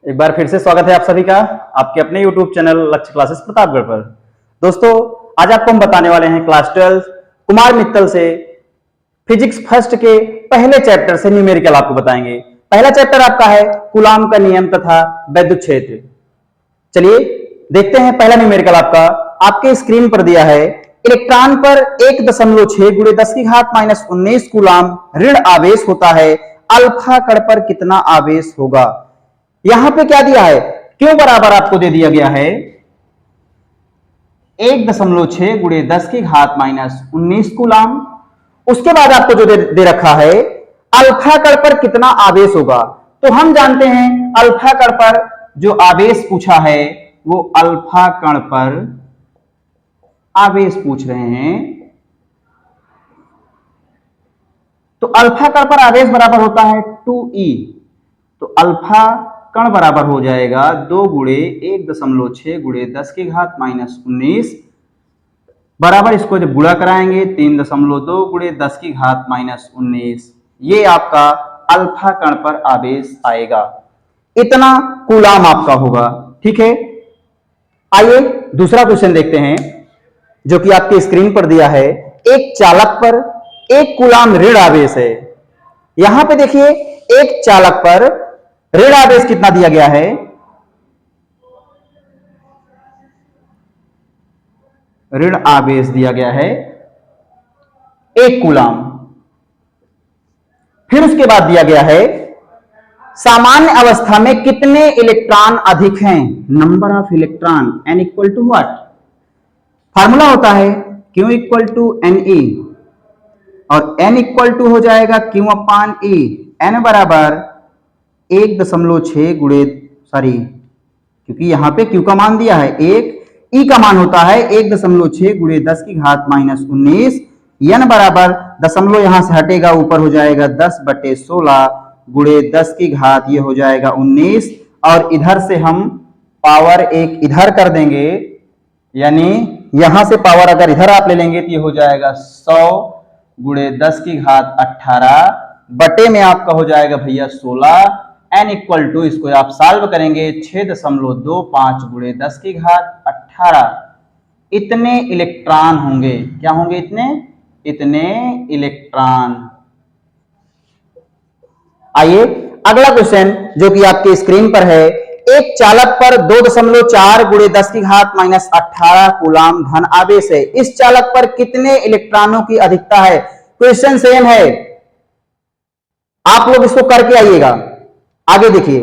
एक बार फिर से स्वागत है आप सभी का आपके अपने YouTube चैनल लक्ष्य क्लासेस प्रतापगढ़ पर। दोस्तों, आज आपको हम बताने वाले हैं क्लास 12 कुमार मित्तल से फिजिक्स फर्स्ट के पहले चैप्टर से न्यूमेरिकल आपको बताएंगे। पहला चैप्टर आपका है कूलाम का नियम तथा वैद्युत क्षेत्र। चलिए देखते हैं पहला न्यूमेरिकल आपका आपके स्क्रीन पर दिया है। इलेक्ट्रॉन पर 1.6 × 10⁻⁻19 कूलाम ऋण आवेश होता है। अल्फा कण पर कितना आवेश होगा? यहां पे क्या दिया है? क्यों बराबर आपको दे दिया गया है 1.6 × 10⁻⁻19 कूलाम। उसके बाद आपको जो दे रखा है अल्फा कण पर कितना आवेश होगा। तो हम जानते हैं अल्फा कण पर जो आवेश पूछा है वो अल्फा कण पर आवेश पूछ रहे हैं। तो अल्फा कण पर आवेश बराबर होता है 2e। तो अल्फा कण बराबर हो जाएगा 2 × 1.6 × 10⁻⁻19 बराबर, इसको जब गुणा कराएंगे 3.2 × 10⁻⁻19, ये आपका अल्फा कण पर आवेश आएगा। इतना कूलाम आपका होगा। ठीक है, आइए दूसरा क्वेश्चन देखते हैं जो कि आपके स्क्रीन पर दिया है। एक चालक पर 1 कूलाम ऋण आवेश है। यहां पे देखिए एक चालक पर ऋण आवेश कितना दिया गया है? ऋण आवेश दिया गया है 1 कूलाम। फिर उसके बाद दिया गया है सामान्य अवस्था में कितने इलेक्ट्रॉन अधिक हैं? Number of electron n equal to what? Formula होता है Q इक्वल टू Ne और n इक्वल टू हो जाएगा Q/E। n बराबर 1.6 क्योंकि यहां पे Q का मान दिया है 1, E का मान होता है 1.6 × 10⁻⁻19। n बराबर दशमलव यहां से हटेगा, ऊपर हो जाएगा 10/16 × 10⁻, ये हो जाएगा 19। और इधर से हम पावर एक इधर कर देंगे, यानी यहां से पावर अगर इधर आप ले लेंगे तो ये हो जाएगा 100 × 10⁻18 बटे में आपका हो जाएगा भैया 16। n इक्वल टू, इसको आप सॉल्व करेंगे 6.25 × 10⁻18। इतने इलेक्ट्रॉन होंगे। क्या होंगे? इतने इलेक्ट्रॉन। आइए अगला क्वेश्चन जो कि आपके स्क्रीन पर है। एक चालक पर 2.4 × 10⁻18 कूलाम धन आवेश है। इस चालक पर कितने इलेक्ट्रॉनों की अधिकता है? क्वेश्चन सेम है, आप लोग इसको करके आइएगा। आगे देखिए,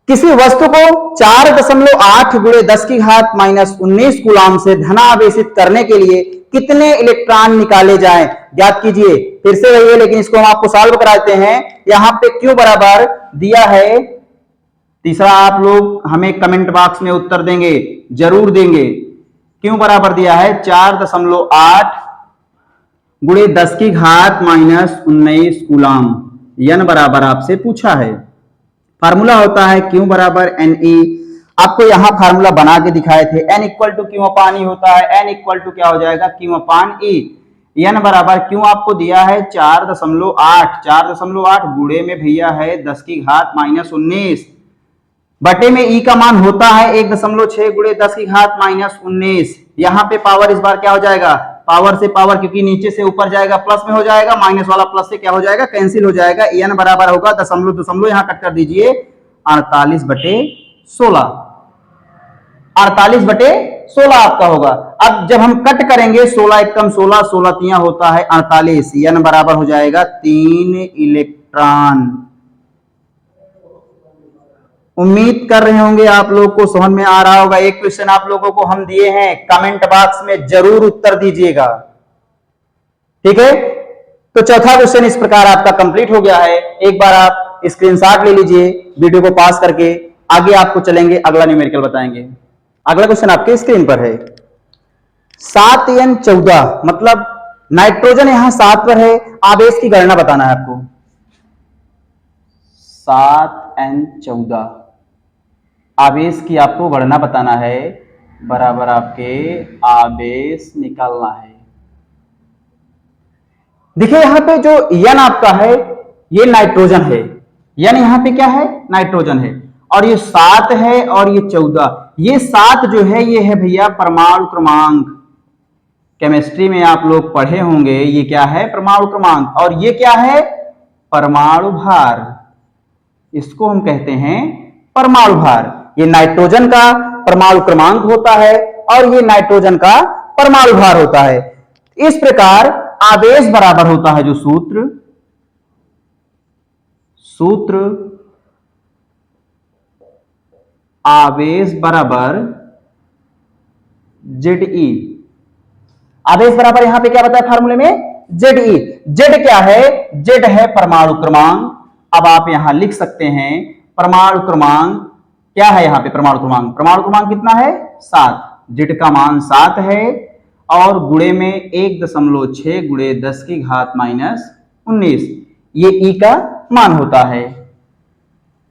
किसी वस्तु को 4.8 × 10⁻⁻19 कूलाम से धनावेशित करने के लिए कितने इलेक्ट्रॉन निकाले जाएं? ज्ञात कीजिए। फिर से वही है, लेकिन इसको हम आपको सॉल्व कराते हैं। यहां पे Q बराबर दिया है, तीसरा आप लोग हमें कमेंट बॉक्स में उत्तर देंगे, जरूर देंगे। Q बराबर दिया है 4.8 × 10⁻⁻19 कूलाम। n बराबर आपसे पूछा है। फार्मूला होता है Q बराबर Ne। आपको यहां फार्मूला बना के दिखाए थे। n इक्वल टू Q/E होता है। n इक्वल टू क्या हो जाएगा? Q/E। n बराबर Q आपको दिया है 4.8 गुणे में भैया है 10⁻⁻19 बटे में E का मान होता है 1.6 × 10⁻⁻19। यहां पे पावर इस बार क्या हो जाएगा? पावर से पावर, क्योंकि नीचे से ऊपर जाएगा प्लस में हो जाएगा, माइनस वाला प्लस से क्या हो जाएगा? कैंसिल हो जाएगा। n बराबर होगा दशमलव यहां कट कर दीजिए 48/16। 48/16 आपका होगा। अब जब हम कट करेंगे 16 एकम 16, 16 तिया होता है 48। n बराबर हो जाएगा 3 इलेक्ट्रॉन। उम्मीद कर रहे होंगे आप लोग को समझ में आ रहा होगा। एक क्वेश्चन आप लोगों को हम दिए हैं, कमेंट बॉक्स में जरूर उत्तर दीजिएगा। ठीक है, तो चौथा क्वेश्चन इस प्रकार आपका कंप्लीट हो गया है। एक बार आप स्क्रीनशॉट ले लीजिए वीडियो को पास करके। आगे आपको चलेंगे, अगला न्यूमेरिकल बताएंगे। अगला क्वेश्चन आपके स्क्रीन पर है 7n14, मतलब नाइट्रोजन यहां 7 पर है। आवेश की गणना बताना है आपको। 7n14 आवेश की आपको गणना बताना है, बराबर आपके आवेश निकालना है। देखिए यहां पे जो n आपका है ये नाइट्रोजन है। n यहां पे क्या है? नाइट्रोजन है। और ये 7 है और ये 14। ये 7 जो है ये है भैया परमाणु क्रमांक। केमिस्ट्री में आप लोग पढ़े होंगे ये क्या है, परमाणु क्रमांक। और ये क्या है, परमाणु भार। इसको हम कहते हैं परमाणु भार। ये नाइट्रोजन का परमाणु क्रमांक होता है और ये नाइट्रोजन का परमाणु भार होता है। इस प्रकार आवेश बराबर होता है जो सूत्र आवेश बराबर ZE। आवेश बराबर यहां पे क्या बताया फार्मूले में, ZE। Z क्या है, Z है परमाणु क्रमांक। अब आप यहां लिख सकते हैं परमाणु क्रमांक क्या है, यहां पे परमाणु क्रमांक कितना है, 7। Z का मान 7 है और गुणे में 1.6 गुणे 10 की घात -19 ये E का मान होता है।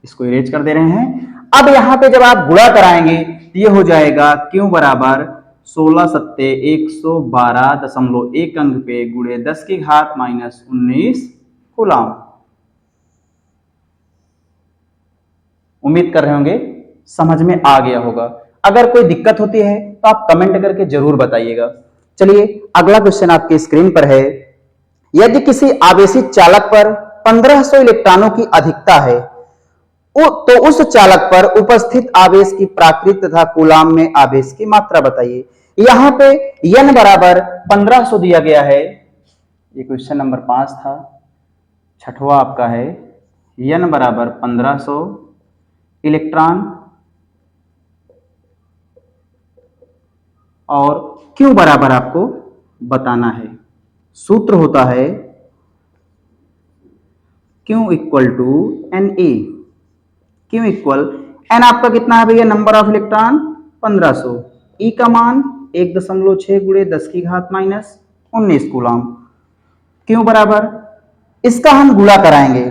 इसको इरेज कर दे रहे हैं। अब यहां पे जब आप गुणा कराएंगे तो ये हो जाएगा Q बराबर 16 सत्ते 112.1 अंक पे गुणे 10 की घात -19 कूलाम। उम्मीद कर रहे होंगे समझ में आ गया होगा। अगर कोई दिक्कत होती है तो आप कमेंट करके जरूर बताइएगा। चलिए अगला क्वेश्चन आपकी स्क्रीन पर है। यदि किसी आवेशित चालक पर 1500 इलेक्ट्रॉनों की अधिकता है तो उस चालक पर उपस्थित आवेश की प्राकृत तथा कूलाम में आवेश की मात्रा बताइए। यहां पे n बराबर 1500 दिया गया है। ये क्वेश्चन नंबर 5 था, छठवां आपका है। n बराबर 1500 इलेक्ट्रॉन और Q बराबर आपको बताना है। सूत्र होता है Q equal to Na। Q equal N आपका कितना है भैया, नंबर ऑफ इलेक्ट्रॉन 1500, E का मान 1.6 गुणे 10 की घात -19 कूलाम। Q बराबर, इसका हम गुणा कराएंगे।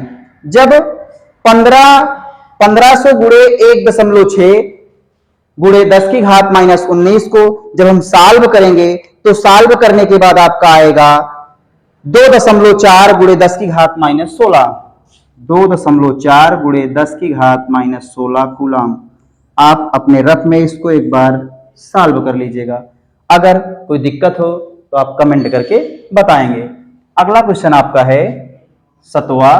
जब 1500 गुणे 1.6 गुणे 10 की घात -19 को जब हम सॉल्व करेंगे तो सॉल्व करने के बाद आपका आएगा 2.4 गुणे 10 की घात -16, 2.4 गुणे 10 की घात -16 कूलाम। आप अपने रफ में इसको एक बार सॉल्व कर लीजिएगा। अगर कोई दिक्कत हो तो आप कमेंट करके बताएंगे। अगला क्वेश्चन आपका है 7वां,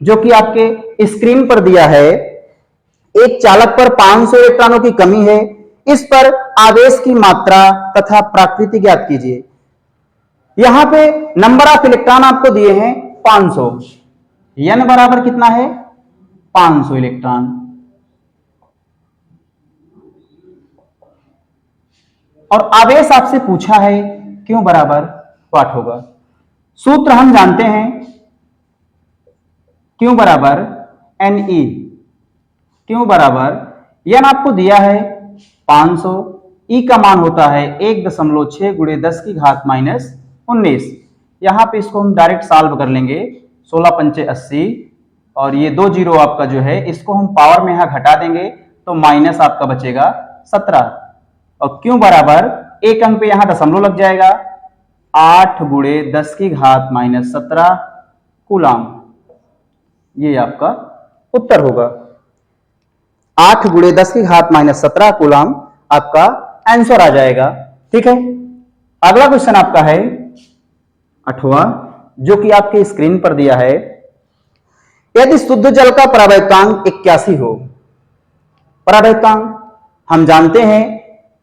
जो कि आपके स्क्रीन पर दिया है। एक चालक पर 500 इलेक्ट्रॉनों की कमी है, इस पर आवेश की मात्रा तथा प्रकृति ज्ञात कीजिए। यहां पे नंबर ऑफ इलेक्ट्रॉन आपको दिए हैं 500, n बराबर कितना है 500 इलेक्ट्रॉन। और आवेश आपसे पूछा है Q बराबर वाट होगा। सूत्र हम जानते हैं Q बराबर Ne। Q बराबर n आपको दिया है 500, E का मान होता है 1.6 गुणे 10 की घात -19। यहां पे इसको हम डायरेक्ट सॉल्व कर लेंगे। 16 पंचे 80 और ये 2 जीरो आपका जो है इसको हम पावर में यहां घटा देंगे तो माइनस आपका बचेगा 17। और Q बराबर एक अंक पे यहां दशमलव लग जाएगा, 8 गुणे 10 की घात -17 कूलाम। ये आपका उत्तर होगा, 8 गुणे 10 की घात -17 कूलाम आपका आंसर आ जाएगा। ठीक है, अगला क्वेश्चन आपका है 8वां, जो कि आपके स्क्रीन पर दिया है। यदि शुद्ध जल का परावैक्यांक 81 हो, परावैक्यांक हम जानते हैं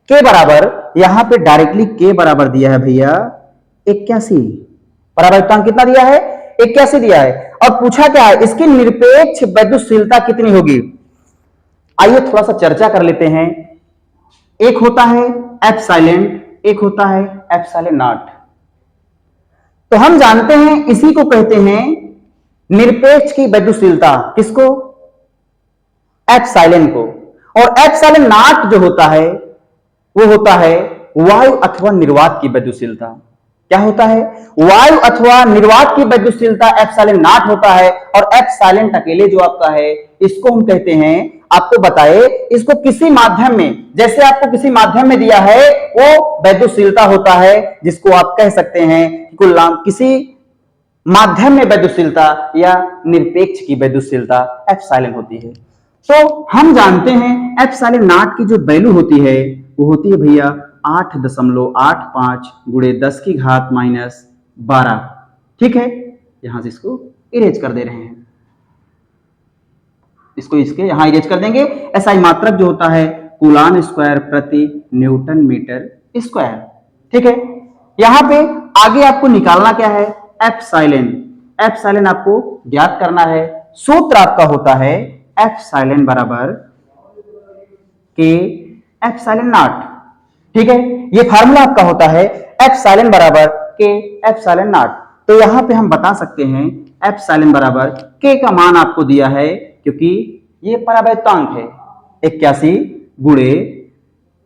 K बराबर, यहां पे डायरेक्टली K बराबर दिया है भैया 81। परावैक्यांक कितना दिया है 81 दिया है और पूछा क्या है, इसकी निरपेक्ष वैद्युतशीलता कितनी होगी। आइए थोड़ा सा चर्चा कर लेते हैं। एक होता है एप्सिलॉन, एक होता है एप्सिलॉन नॉट। तो हम जानते हैं इसी को कहते हैं निरपेक्ष की वैद्युतशीलता, किसको, एप्सिलॉन को। और एप्सिलॉन नॉट जो होता है वो होता है वायु अथवा निर्वात की वैद्युतशीलता। क्या होता है, वायु अथवा निर्वात की वैद्युतशीलता एप्सिलॉन नॉट होता है। और एप्सिलॉन अकेले जो आपका है इसको हम कहते हैं, आपको बताए, इसको किसी माध्यम में, जैसे आपको किसी माध्यम में दिया है वो वैद्युतशीलता होता है, जिसको आप कह सकते हैं किसी माध्यम में वैद्युतशीलता या निरपेक्ष की वैद्युतशीलता एप्सिलॉन होती है। तो हम जानते हैं एप्सिलॉन नॉट की जो वैल्यू होती है वो होती है भैया 8.85 गुणे 10 की घात माइनस 12। ठीक है, यहां से इसको इरेज कर दे रहे हैं, इसको इसके यहां इरेज कर देंगे। एसआई मात्रक जो होता है कूलाम स्क्वायर प्रति न्यूटन मीटर स्क्वायर। ठीक है, यहां पे आगे आपको निकालना क्या है, एप्सिलॉन। एप्सिलॉन आपको ज्ञात करना है, सूत्र आपका होता है एप्सिलॉन बराबर के एप्सिलॉन नॉट। ठीक है, ये फार्मूला आपका होता है एप्सिलॉन बराबर के एप्सिलॉन नॉट। तो यहां पे हम बता सकते हैं एप्सिलॉन बराबर के का मान आपको दिया है, क्योंकि ये परावैत्तांक है 81 गुणे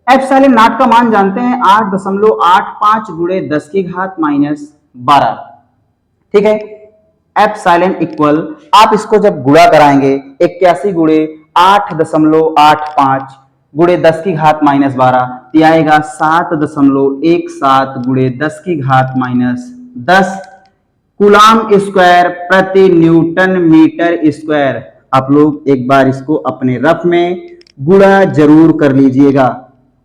एप्सिलॉन नॉट का मान जानते हैं 8.85 गुणे 10 की घात माइनस 12। ठीक है, एप्सिलॉन इक्वल, आप इसको जब गुणा कराएंगे 81 गुणे 8.85 गुणे 10 की घात माइनस 12 तो आएगा 7.17 गुणे 10 की घात माइनस 10 कूलाम स्क्वायर प्रति न्यूटन मीटर स्क्वायर। आप लोग एक बार इसको अपने रफ में गुणा जरूर कर लीजिएगा।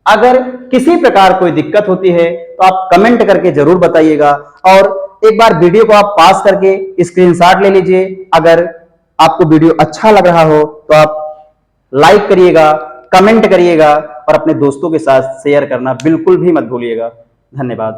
अगर किसी प्रकार कोई दिक्कत होती है तो आप कमेंट करके जरूर बताइएगा, और एक बार वीडियो को आप पास करके स्क्रीनशॉट ले लीजिए। अगर आपको वीडियो अच्छा लग रहा हो तो आप लाइक करिएगा, कमेंट करिएगा और अपने दोस्तों के साथ शेयर करना बिल्कुल भी मत भूलिएगा। धन्यवाद।